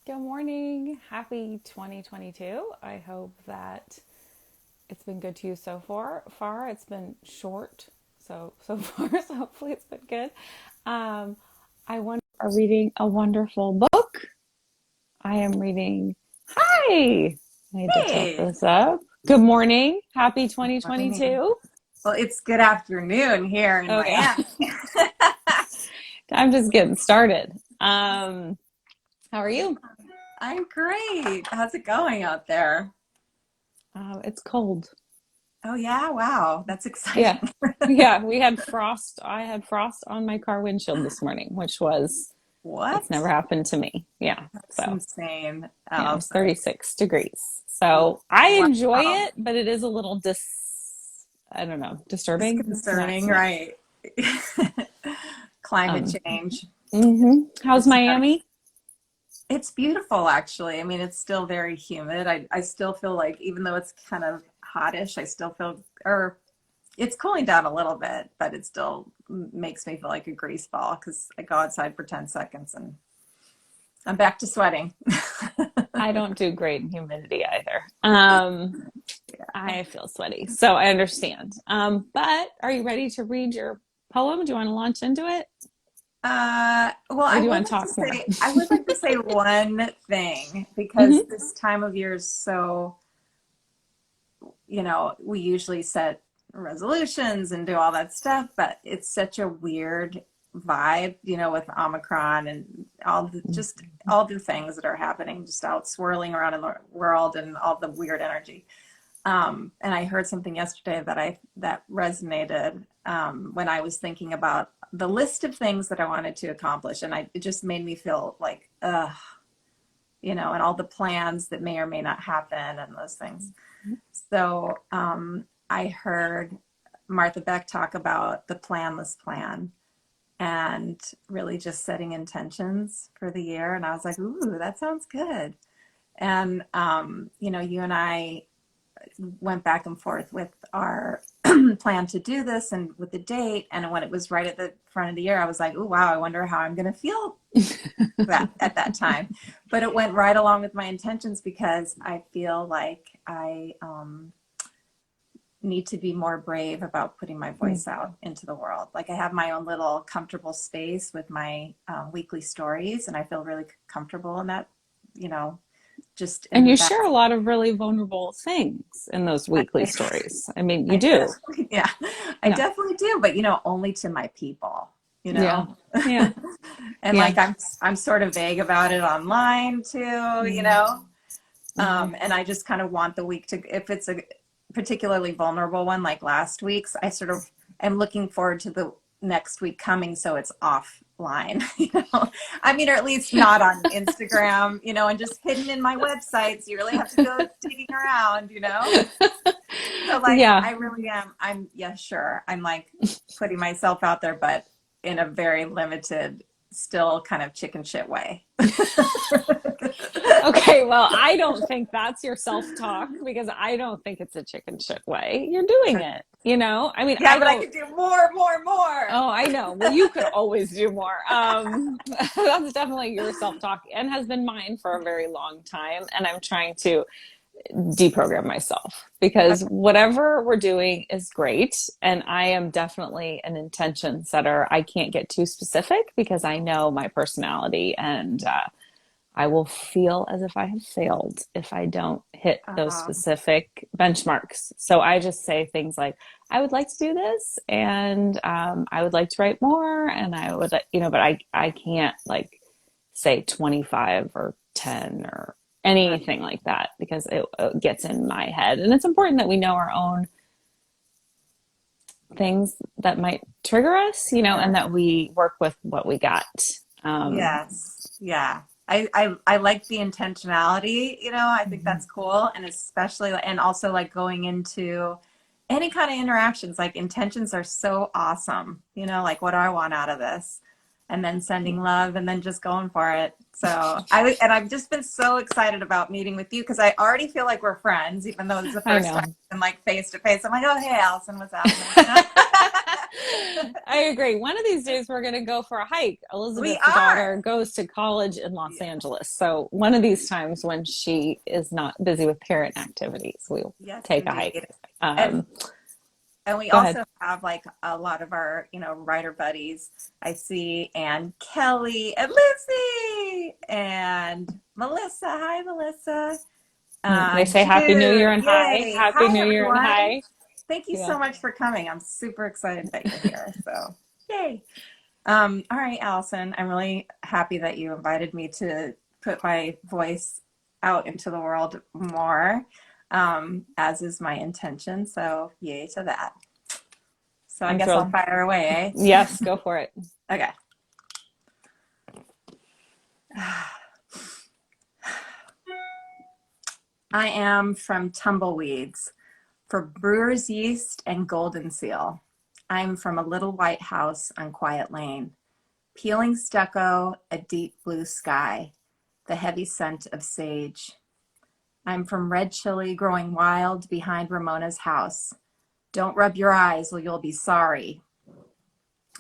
Good morning. Happy 2022. I hope that it's been good to you so far. It's been short so far, so hopefully it's been good. I are reading a wonderful book. I am reading. Hi. I need to tilt Hey, this up. Good morning. Happy morning. 2022. Well, it's good afternoon here in Oh yeah. Miami. I'm just getting started. How are you? I'm great. How's it going out there? It's cold. Oh, yeah. Wow. That's exciting. Yeah. Yeah, we had frost. I had frost on my car windshield this morning, which was, it's What? never happened to me. Yeah. That's So, insane. yeah, it Oh, was 36 degrees. So I enjoy wow. it, but it is a little I don't know, disturbing. Not Disconcerting, so much. right? Climate Um, change. How's It's nuts. Miami? It's beautiful, actually. I mean, it's still very humid. I still feel like, even though it's kind of hottish, I still feel, or it's cooling down a little bit, but it still makes me feel like a grease ball because I go outside for 10 seconds and I'm back to sweating. I don't do great in humidity either. I feel sweaty, so I understand. But are you ready to read your poem? Do you want to launch into it? Well, Or do you want to talk more? I would like to say one thing because Hmm. this time of year is so, we usually set resolutions and do all that stuff, but it's such a weird vibe, with Omicron and all the things that are happening just out swirling around in the world and all the weird energy. And I heard something yesterday that resonated when I was thinking about the list of things that I wanted to accomplish, and it just made me feel like, and all the plans that may or may not happen and those things. So I heard Martha Beck talk about the Planless Plan and really just setting intentions for the year, and I was like, ooh, that sounds good. And you and I went back and forth with our plan to do this and with the date. And when it was right at the front of the year, I was like, oh, wow, I wonder how I'm going to feel that at that time. But it went right along with my intentions because I feel like I need to be more brave about putting my voice out into the world. Like I have my own little comfortable space with my weekly stories, and I feel really comfortable in that, you know, just And in you that. share a lot of really vulnerable things in those weekly I, stories. I mean, you I do. definitely, yeah, I Yeah. definitely do, but only to my people, you Yeah. know. Yeah. And Yeah. like I'm sort of vague about it online too, Mm-hmm. Mm-hmm. And I just kind of want the week to, if it's a particularly vulnerable one like last week's, I sort of am looking forward to the next week coming so it's offline, I mean, or at least Yeah. not on Instagram, and just hidden in my websites. You really have to go digging around. So like Yeah. I really am, yeah, sure. I'm like putting myself out there, but in a very limited, still kind of chicken shit way. Okay. Well, I don't think that's your self-talk because I don't think it's a chicken shit way. You're doing it, I mean, Yeah, I but I don't. could do more, more, more. Oh, I know. Well, you could always do more. That's definitely your self-talk and has been mine for a very long time. And I'm trying to deprogram myself because whatever we're doing is great. And I am definitely an intention setter. I can't get too specific because I know my personality and I will feel as if I have failed if I don't hit those Um, specific benchmarks. So I just say things like, I would like to do this and I would like to write more. And I would, but I can't like say 25 or 10 or right. anything like that because it gets in my head. And it's important that we know our own things that might trigger us, and that we work with what we got. Um, Yes. Yeah. I like the intentionality, I think that's cool. And especially, and also like going into any kind of interactions, like intentions are so awesome, like what do I want out of this? And then sending love and then just going for it. So and I've just been so excited about meeting with you because I already feel like we're friends, even though it's the I first time know. and like face to face. I'm like, oh, hey, Alyson, what's happening? I agree. One of these days we're going to go for a hike. We Elizabeth's are. daughter goes to college in Los Yeah. Angeles. So one of these times when she is not busy with parent activities, we'll Yes, take a hike. indeed. And and we Go ahead. also have like a lot of our, writer buddies. I see Ann Kelly and Lucy and Melissa. Hi, Melissa. They say Happy New Year Jude. and hi. Yay. Happy Hi, New Year and everyone. hi. Thank you Yeah. so much for coming. I'm super excited that you're here. So, yay. All right, Alyson, I'm really happy that you invited me to put my voice out into the world more, as is my intention. So, yay to that. So, I I'm guess I'll thrilled. fire away, Yes, go for it. eh? Okay. I am from Tumbleweeds, for brewer's yeast and golden seal. I'm from a little white house on Quiet Lane. Peeling stucco, a deep blue sky, the heavy scent of sage. I'm from red chili growing wild behind Ramona's house. Don't rub your eyes or you'll be sorry.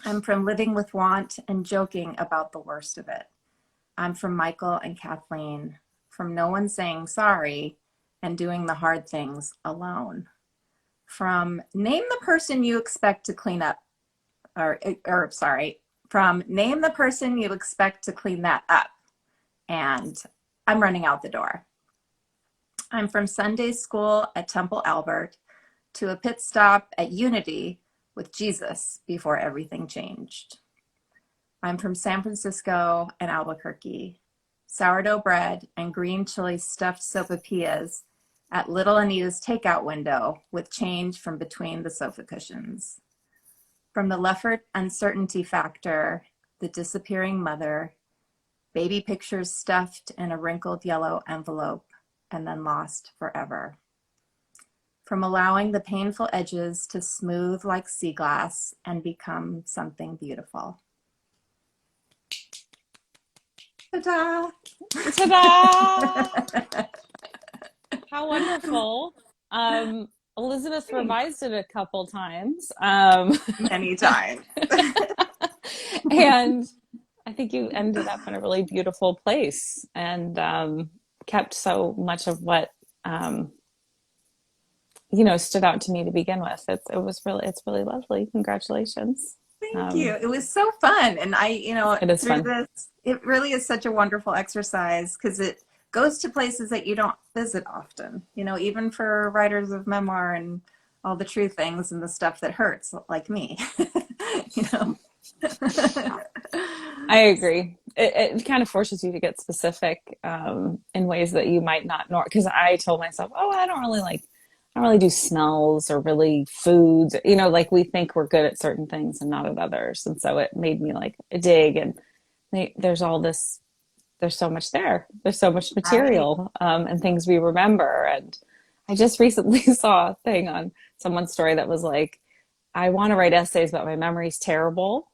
I'm from living with want and joking about the worst of it. I'm from Michael and Kathleen, from no one saying sorry and doing the hard things alone. From name the person you expect to clean up, from name the person you expect to clean that up. And I'm running out the door. I'm from Sunday school at Temple Albert to a pit stop at Unity with Jesus before everything changed. I'm from San Francisco and Albuquerque, sourdough bread and green chili stuffed sopapillas at Little Anita's takeout window with change from between the sofa cushions. From the Leffert uncertainty factor, the disappearing mother, baby pictures stuffed in a wrinkled yellow envelope and then lost forever. From allowing the painful edges to smooth like sea glass and become something beautiful. Ta-da! Ta-da! How wonderful. Elizabeth revised it a couple times. Many times. And I think you ended up in a really beautiful place and kept so much of what stood out to me to begin with. It's really lovely. Congratulations. Thank you. It was so fun. And It is through fun. this, it really is such a wonderful exercise because it goes to places that you don't visit often, even for writers of memoir and all the true things and the stuff that hurts, like me, you know. I agree. It kind of forces you to get specific in ways that you might not know. Because I told myself, oh, I don't really do smells or really foods. Like we think we're good at certain things and not at others. And so it made me like dig and there's all this, there's so much there. There's so much Right. material and things we remember. And I just recently saw a thing on someone's story that was like, I want to write essays, but my memory's terrible.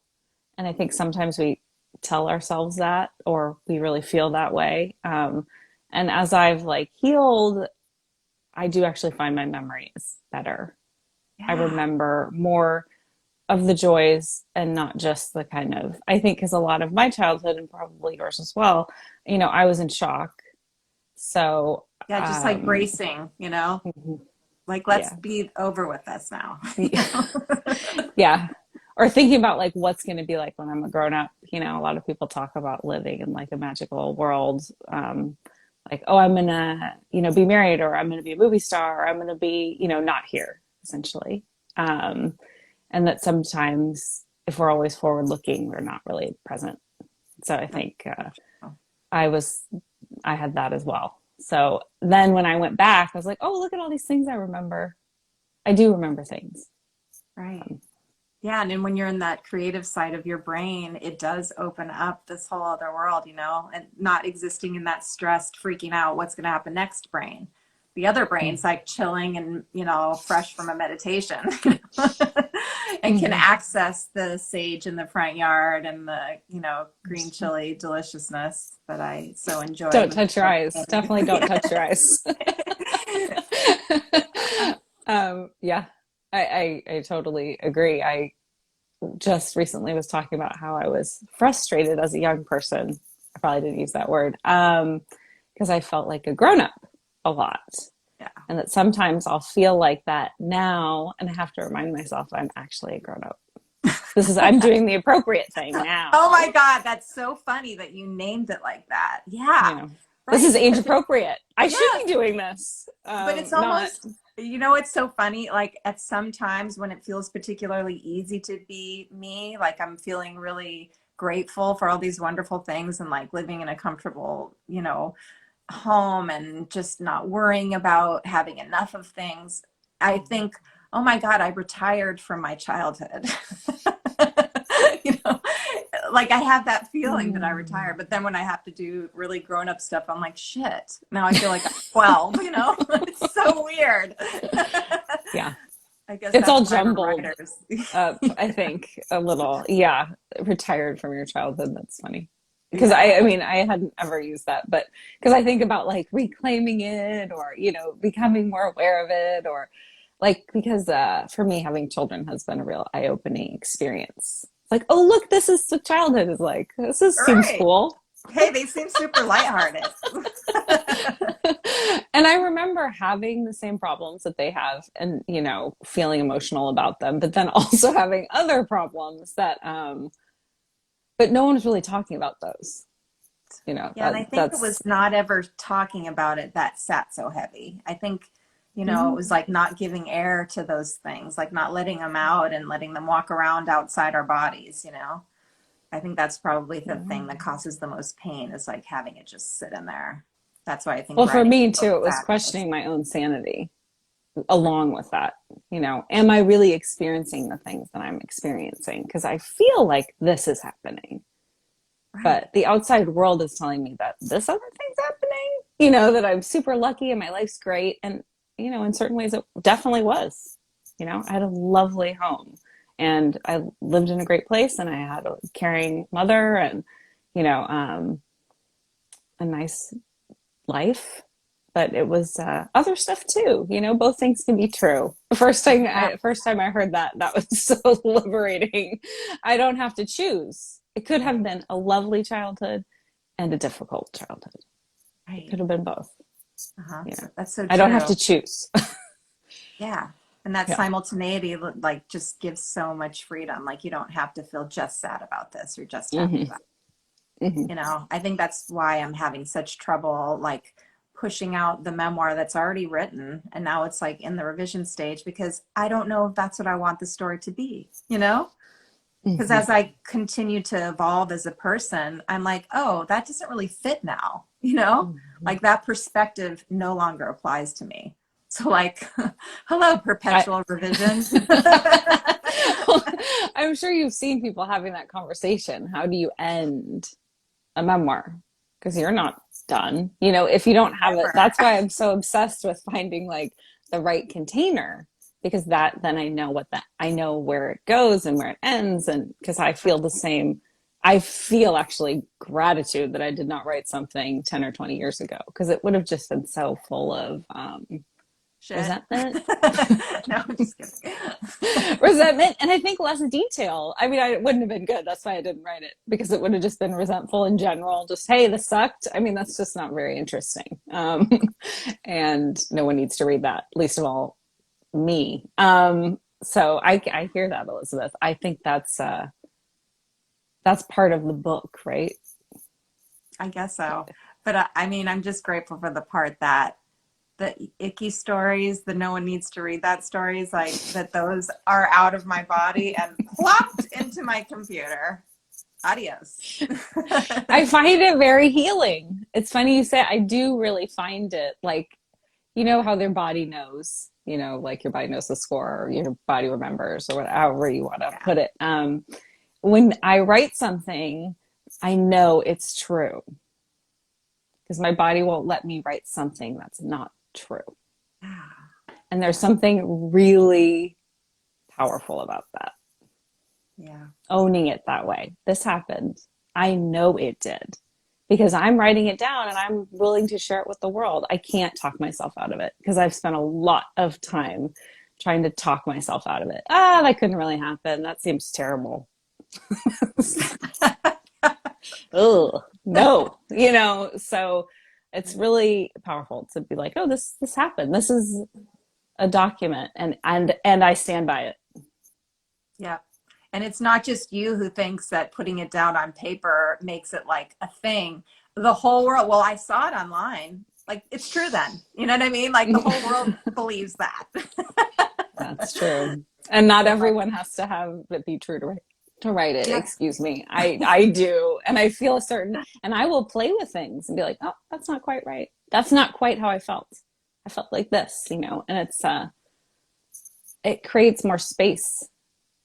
And I think sometimes we tell ourselves that, or we really feel that way. And as I've like healed, I do actually find my memory is better. I Yeah. remember more of the joys and not just the kind of, I think, because a lot of my childhood and probably yours as well, I was in shock. So, Yeah, just like bracing. Like, let's yeah. be over with this now. Yeah. Or thinking about like what's going to be like when I'm a grown up. A lot of people talk about living in like a magical world. Like, oh, I'm gonna, be married, or I'm gonna be a movie star, or I'm gonna be, not here, essentially. And that sometimes if we're always forward looking, we're not really present. So I think I had that as well. So then when I went back, I was like, oh, look at all these things I remember. I do remember things. Right. Yeah, and then when you're in that creative side of your brain, it does open up this whole other world, and not existing in that stressed, freaking out, what's going to happen next brain. The other brain's like chilling and, fresh from a meditation and can access the sage in the front yard and the, green chili deliciousness that I so Don't enjoy. touch your eyes. Definitely don't touch your eyes. Yeah, I totally agree. just recently was talking about how I was frustrated as a young person. I probably didn't use that word, because I felt like a grown-up a lot. Yeah. And that sometimes I'll feel like that now, and I have to remind myself I'm actually a grown-up. I'm doing the appropriate thing now. Oh my God, that's so funny that you named it like that. Yeah. You know, this Right. is age appropriate. I should Yes. be doing this. But it's Not. almost, it's so funny. Like at some times when it feels particularly easy to be me, like I'm feeling really grateful for all these wonderful things and like living in a comfortable, home and just not worrying about having enough of things. I think, oh my God, I retired from my childhood. you know, like I have that feeling that I retired, but then when I have to do really grown up stuff, I'm like, shit, now I feel like I'm 12, it's so weird. Yeah. I guess It's that's all why we're jumbled writers. up, I think, a little. Yeah. Retired from your childhood. That's funny. Because Yeah. I mean, I hadn't ever used that, but because I think about like reclaiming it or, becoming more aware of it or like, because for me, having children has been a real eye-opening experience. It's like, oh, look, this is what childhood is like. Seems Right. cool. Hey, they seem super lighthearted. And I remember having the same problems that they have and, feeling emotional about them, but then also having other problems that, but no one was really talking about those. Yeah, and I think it was not ever talking about it that sat so heavy. I think, it was like not giving air to those things, like not letting them out and letting them walk around outside our bodies. I think that's probably the thing that causes the most pain is like having it just sit in there. That's why I think Well, for writing me a book too, it was fabulous. questioning my own sanity along with that. Am I really experiencing the things that I'm experiencing? Because I feel like this is happening. Right. But the outside world is telling me that this other thing's happening, that I'm super lucky and my life's great. And, in certain ways it definitely was. I had a lovely home and I lived in a great place and I had a caring mother and, a nice life. But it was other stuff too. Both things can be true. First time I heard that was so liberating. I don't have to choose. It could have been a lovely childhood and a difficult childhood. Right. It could have been both. Uh-huh. That's so true. I don't have to choose. Yeah. And that simultaneity like just gives so much freedom. Like you don't have to feel just sad about this or just happy about it. Mm-hmm. I think that's why I'm having such trouble like pushing out the memoir that's already written and now it's like in the revision stage because I don't know if that's what I want the story to be, because as I continue to evolve as a person, I'm like, oh, that doesn't really fit now, like that perspective no longer applies to me. So like, hello, perpetual revision. I'm sure you've seen people having that conversation. How do you end a memoir? Because you're not done. If you don't have it, that's why I'm so obsessed with finding like the right container because then I know where it goes and where it ends. And because I feel the same, I feel actually gratitude that I did not write something 10 or 20 years ago because it would have just been so full of resentment. No, I'm just kidding. Resentment and I think less detail. I mean, it wouldn't have been good. That's why I didn't write it because it would have just been resentful in general. Just, hey, this sucked. I mean, that's just not very interesting. And no one needs to read that, least of all me. So I hear that, Elizabeth. I think that's part of the book, right? I guess so. But I mean, I'm just grateful for the part that the icky stories, the no one needs to read that stories, like that those are out of my body and plopped into my computer. Adios. I find it very healing. It's funny you say I do really find it like, how their body knows, like your body knows the score or your body remembers or whatever you want to put it. When I write something, I know it's true because my body won't let me write something that's not true. And there's something really powerful about that. Yeah. Owning it that way. This happened. I know it did because I'm writing it down and I'm willing to share it with the world. I can't talk myself out of it because I've spent a lot of time trying to talk myself out of it. Ah, that couldn't really happen. That seems terrible. Oh, no, so it's really powerful to be like, oh, this happened. This is a document, and I stand by it. Yeah. And it's not just you who thinks that putting it down on paper makes it like a thing. The whole world, well, I saw it online. Like, it's true then. You know what I mean? Like, the whole world believes that. That's true. And not So, everyone has to have it be true to write it. yeah. Excuse me. I do. And I feel a certain, and I will play with things and be like, oh, that's not quite right. That's not quite how I felt. I felt like this, and it creates more space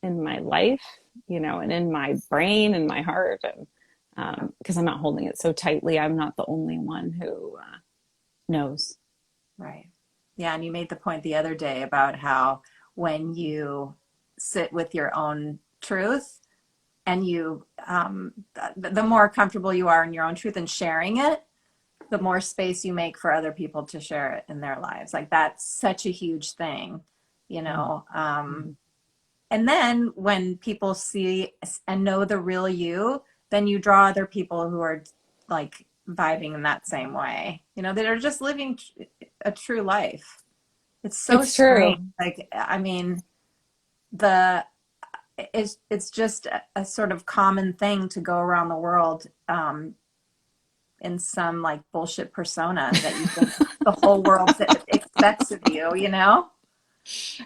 in my life, and in my brain and my heart. And because I'm not holding it so tightly, I'm not the only one who knows. Right. Yeah. And you made the point the other day about how when you sit with your own truth and the more comfortable you are in your own truth and sharing it, the more space you make for other people to share it in their lives. Like, that's such a huge thing, and then when people see and know the real you, then you draw other people who are like vibing in that same way, that are just living a true life. It's so It's true. strange. Like, I mean, it's just a sort of common thing to go around the world in some like bullshit persona that you think the whole world expects of you.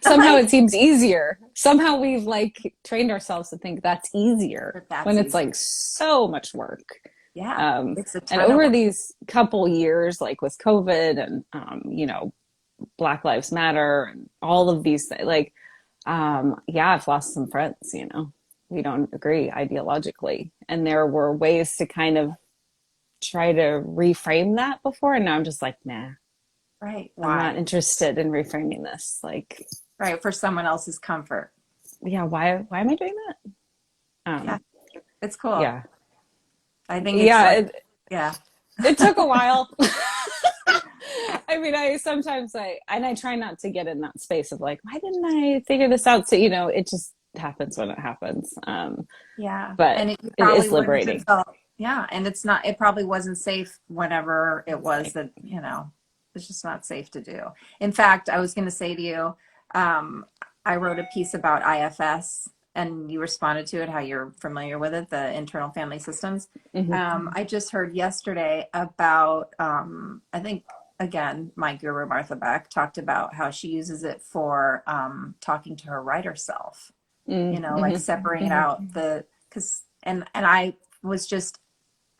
Somehow Like, it seems easier. Somehow we've like trained ourselves to think that's easier that's when it's easy. like so much work. Yeah, it's a And ton of over work. these couple years, like with COVID and, Black Lives Matter and all of these things, like, yeah, I've lost some friends, we don't agree ideologically. And there were ways to kind of try to reframe that before. And now I'm just like, nah, Right. I'm not Why? interested in reframing this. Like, Right. For someone else's comfort. yeah, why am I doing that? Yeah. Um, It's cool. yeah, I think it's yeah, like, yeah. it took a while. I mean, I try not to get in that space of like, why didn't I figure this out? So, it just happens when it happens. Yeah. But And you it probably is wouldn't have liberating. felt, yeah. And it probably wasn't safe whenever it was Right. that, it's just not safe to do. In fact, I was going to say to you, um, I wrote a piece about IFS and you responded to it, how you're familiar with it, the internal family systems. Mm-hmm. I just heard yesterday about, I think, again, my guru, Martha Beck, talked about how she uses it for talking to her writer self, like Mm-hmm. separating Mm-hmm. out and I was just,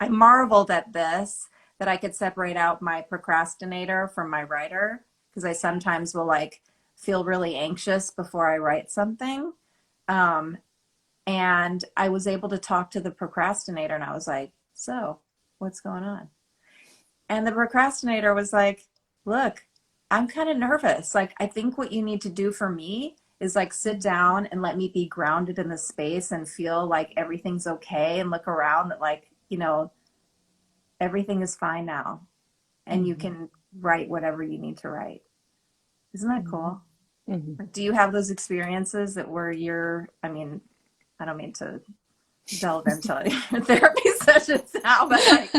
I marveled at this, that I could separate out my procrastinator from my writer, because I sometimes will like feel really anxious before I write something. Um, and I was able to talk to the procrastinator and I was like, so what's going on? And the procrastinator was like, look, I'm kind of nervous. Like, I think what you need to do for me is like sit down and let me be grounded in the space and feel like everything's okay and look around that, like, everything is fine now and you can write whatever you need to write. Isn't that cool? Mm-hmm. Do you have those experiences that were I mean, I don't mean to delve into your therapy sessions now, but like,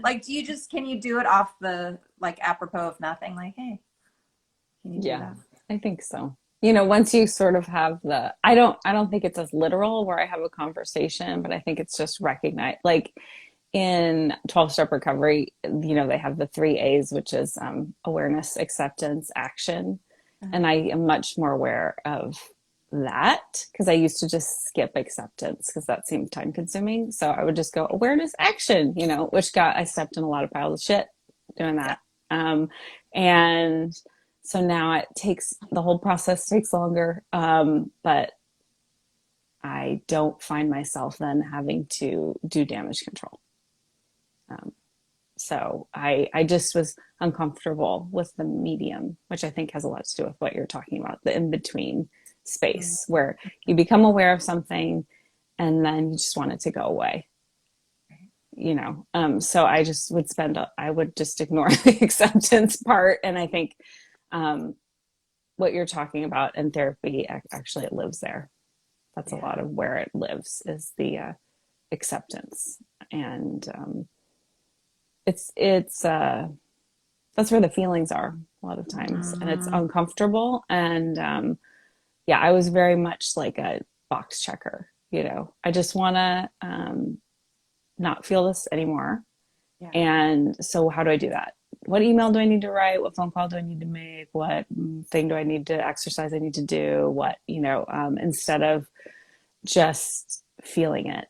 like, can you do it off the, like, apropos of nothing? Like, hey, can you do Yeah, that? I think so. Once you sort of have I don't think it's as literal where I have a conversation, but I think it's just recognize, like in 12-step recovery, they have the 3 A's, which is awareness, acceptance, action. And I am much more aware of that because I used to just skip acceptance because that seemed time consuming. So I would just go awareness, action, I stepped in a lot of piles of shit doing Yeah. that. And so now the whole process takes longer. But I don't find myself then having to do damage control. So I just was uncomfortable with the medium, which I think has a lot to do with what you're talking about, the in-between space where you become aware of something and then you just want it to go away. So I just I would just ignore the acceptance part. And I think what you're talking about in therapy, actually, it lives there. That's a Yeah. lot of where it lives, is the acceptance. And it's that's where the feelings are a lot of times, and it's Mm, uncomfortable. And yeah, I was very much like a box checker. I just want to not feel this anymore. yeah. And so how do I do that? What email do I need to write? What phone call do I need to make? What thing do I need to exercise I need to do? What, instead of just feeling it.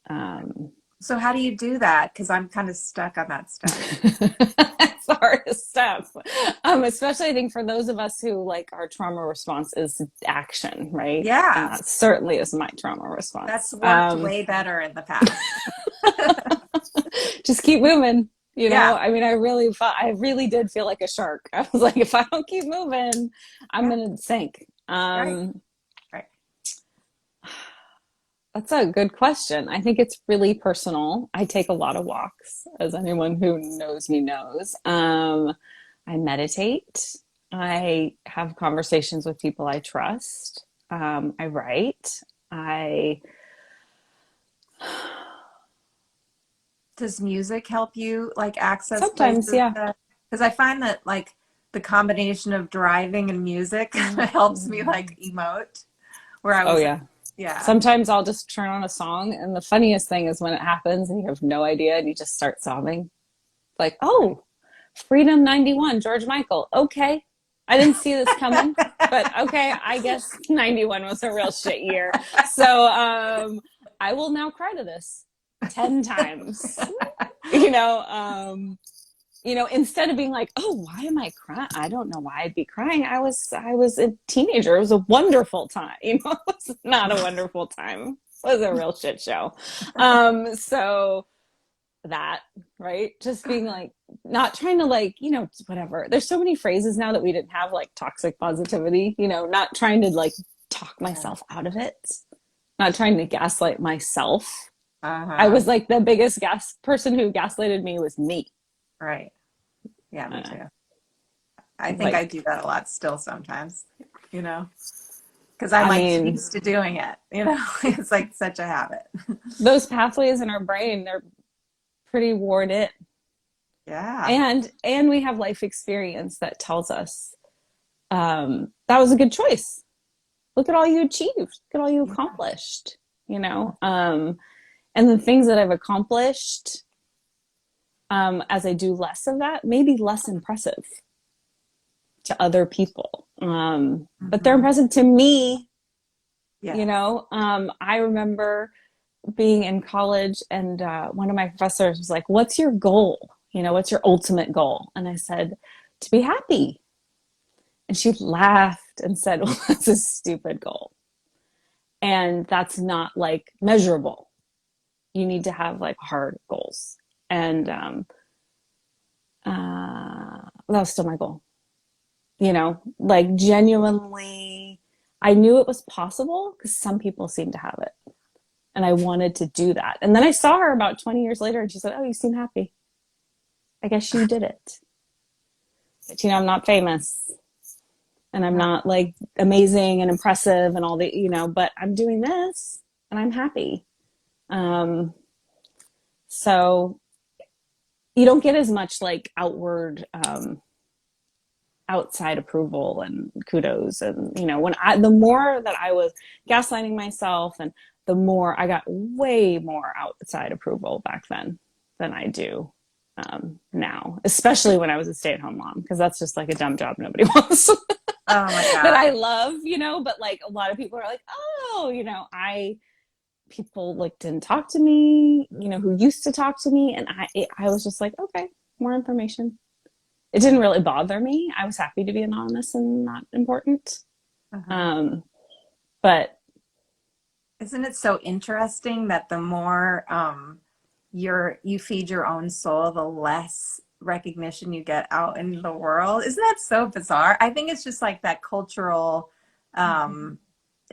Um, So how do you do that? Because I'm kind of stuck on that step. it's the hardest step. Especially I think for those of us who like our trauma response is action, right? And Yeah, that certainly is my trauma that's response. worked way better in the past. Just keep moving. Yeah, I mean, I really did feel like a shark. I was like, if I don't keep moving, I'm yeah, gonna sink. right, right. That's a good question. I think it's really personal. I take a lot of walks, as anyone who knows me knows. I meditate. I have conversations with people I trust. I write. I Does music help you like access sometimes, places yeah. that, because I find that like the combination of driving and music helps me like emote where I Oh was like, yeah. yeah, Sometimes I'll just turn on a song, and the funniest thing is when it happens and you have no idea and you just start sobbing. Like, right. oh, Freedom 91, George Michael. Okay. I didn't see this coming, but okay, I guess 91 was a real shit year. So I will now cry to this 10 times. You know, um, instead of being like, oh, why am I crying? I don't know why I'd be crying. I was a teenager. It was a wonderful time. It was not a wonderful time. It was a real shit show. So that, right? Just being like, not trying to like, whatever. There's so many phrases now that we didn't have, like toxic positivity, not trying to like talk Yeah. myself out of it, not trying to gaslight myself. I Uh-huh. was like the biggest person who gaslighted me was me. Right. Yeah, me Uh, too. I think I like, do that a lot still sometimes, you know, because I'm I like mean, used to doing it, you know, it's like such a habit. those pathways in our brain, they're pretty worn in. Yeah. And we have life experience that tells us that was a good choice. Look at all you achieved. Look at all you Yeah. accomplished. You know, and the things that I've accomplished, as I do less of that, maybe less impressive to other people. But they're Hmm. impressive to me. Yes. I remember being in college, and one of my professors was like, "What's your goal? What's your ultimate goal?" And I said, "To be happy." And she laughed and said, "Well, that's a stupid goal. And that's not like measurable. You need to have like hard goals." And that was still my goal. Like genuinely, I knew it was possible because some people seem to have it. And I wanted to do that. And then I saw her about 20 years later, and she said, "Oh, you seem happy. I guess you did it." But, I'm not famous, and I'm No. not like amazing and impressive and all but I'm doing this and I'm happy. Um, so you don't get as much like outward, outside approval and kudos. And, the more that I was gaslighting myself, and the more I got way more outside approval back then than I do now, especially when I was a stay-at-home mom, because that's just like a dumb job nobody wants. Oh my That I God. love, but like a lot of people are like, oh, people like didn't talk to me, who used to talk to me. And I was just like, okay, more information. It didn't really bother me. I was happy to be anonymous and not important. Uh-huh. Um, but Isn't it so interesting that the more you feed your own soul, the less recognition you get out in the world? Isn't that so bizarre? I think it's just like that cultural um,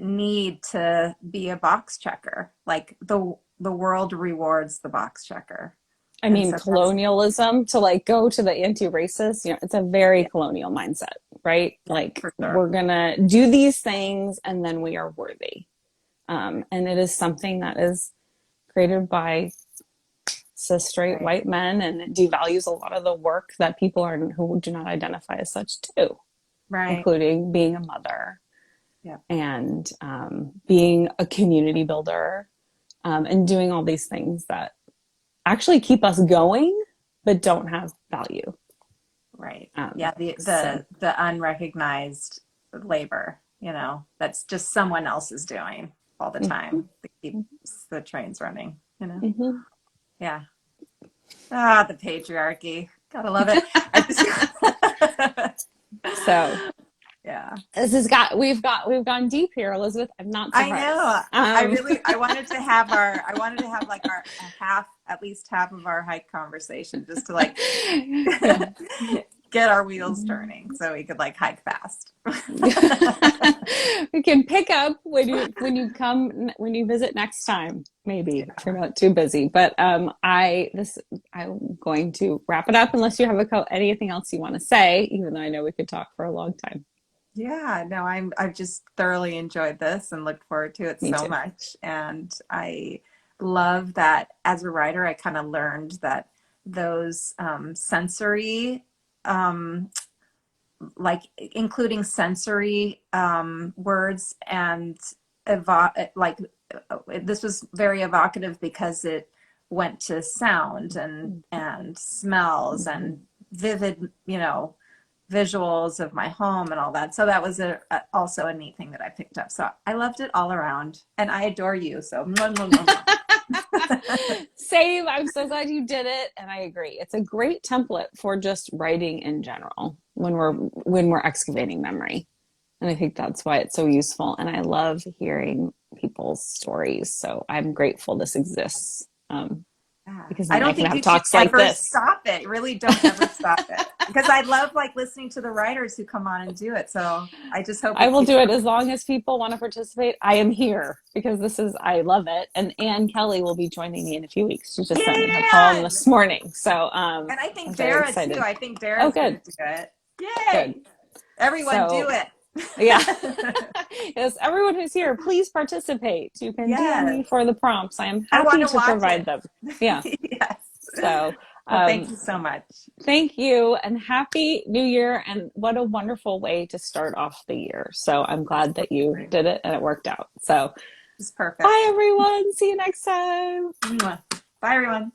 need to be a box checker. Like the world rewards the box checker. I And mean, so that's colonialism to like go to the anti-racist, it's a very yeah, colonial mindset, right? yeah, Like for sure. we're gonna do these things and then we are worthy. And it is something that is created by cis straight Right. white men, and it devalues a lot of the work that people are who do not identify as such too, Right. including being a mother Yeah. and being a community builder, and doing all these things that actually keep us going but don't have value. Right. Yeah. The So the the unrecognized labor, that's just someone else is doing all the mhm, time that keeps the trains running. mhm. Yeah. Ah, the patriarchy. Gotta love it. I just So yeah. this has we've gone deep here, Elizabeth. I'm not I know. surprised. I wanted to have like our at least half of our hike conversation just to like Yeah. get our wheels turning so we could like hike fast. We can pick up when you visit next time, maybe if you're not too busy. But I'm going to wrap it up unless you have anything else you want to say, even though I know we could talk for a long time. Yeah, no, I've just thoroughly enjoyed this and looked forward to it Me so too. much. And I love that as a writer, I kind of learned that those sensory, um, like including sensory words and like this was very evocative because it went to sound and smells Mm-hmm. and vivid, visuals of my home and all that. So that was also a neat thing that I picked up. So I loved it all around, and I adore you. So mwah, mwah, mwah, mwah. Same. I'm so glad you did it, and I agree. It's a great template for just writing in general when we're excavating memory, and I think that's why it's so useful. And I love hearing people's stories. So I'm grateful this exists, Yeah. because I then I don't can think have you should talks like ever this. stop it. Really don't ever stop it. Because I love like listening to the writers who come on and do it. So I just hope I it will keeps do it going. as long as people want to participate. I am here because I love it. And Anne Kelly will be joining me in a few weeks. She just sent me her poem Yeah. this morning. So And I I'm think very Dara too. excited. I think Oh, Dara's going good, to do it. good. Yay. Everyone do So it. yeah. Yes, everyone who's here, please participate. You can DM me Yes. for the prompts. I am I want happy to to watch provide it. them. Yeah. Yes. So Well, thank um, you so much. thank you and happy new year. And what a wonderful way to start off the year. So I'm glad that you Absolutely. did it and it worked out. So It's bye, perfect. everyone. See you next time. Mwah. Bye, everyone.